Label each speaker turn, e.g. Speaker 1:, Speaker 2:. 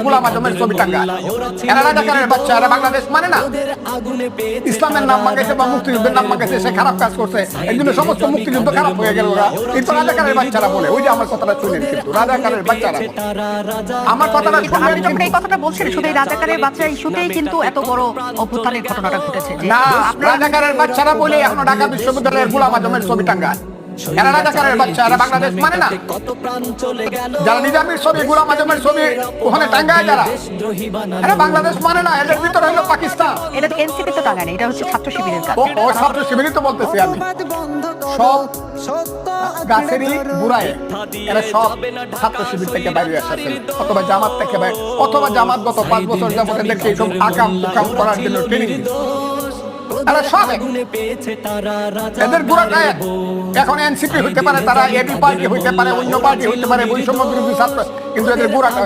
Speaker 1: গোলাম আজমের ছবি টাঙ্গা, এরা রাজাকারের বাচ্চা, এরা বাংলাদেশ মানে না। ইসলামের নাম মাগাইছে বা মুক্তিযুদ্ধের নাম মাগাইছে, সে খারাপ কাজ করছে, এই জন্য সমস্ত মুক্তিযুদ্ধ খারাপ হয়ে গেল। কিন্তু রাজাকারের বাচ্চারা বলে, ওই যে আমার কথাটা শুনেন, কিন্তু রাজাকারের বাচ্চারা আমার কথাটা শুনলেন।
Speaker 2: যখন এই কথাটা বলছেন, শুধু এই রাজাকারের বাচ্চা ইস্যুতেই কিন্তু এত বড় অভ্যুত্থানের ঘটনাটা ঘটেছে।
Speaker 1: না, রাজাকারের বাচ্চারা বলে এখনো ঢাকা বিশ্ববিদ্যালয়ের গোলাম আজমের ছবি টাঙ্গা, এরা রাজাকারের বাচ্চা, এরা বাংলাদেশ মানে না। যারা নিজামীর ছবি, গোলাম আজমের ছবি ওখানে টাঙ্গায়, যারা এরা বাংলাদেশ মানে না। এদের ভিতরে হলো পাকিস্তান।
Speaker 2: এটা তো এনসিপি তো টাঙ্গায় না, এটা হচ্ছে ছাত্র শিবিরের কাজ।
Speaker 1: ও ছাত্র শিবিরই তো বলতেছি আমি। সব গাছেরই বুড়ায় এরা সব ছাত্র শিবির থেকে বাইরে আসছে, অথবা জামাত থেকে বাইরে, অথবা জামাত গত 5 বছর যাবত এদেরকে এইসব আকাম কুকাম করার জন্য ট্রেনিং দিচ্ছে। এরা সব এদের বুড়াটা এখন এনসিপি হইতে পারে, তারা এবি পার্টি হইতে পারে, অন্য পার্টি হইতে পারে, বৈষম্য বিরোধী ছাত্র, কিন্তু এদের বুড়াটা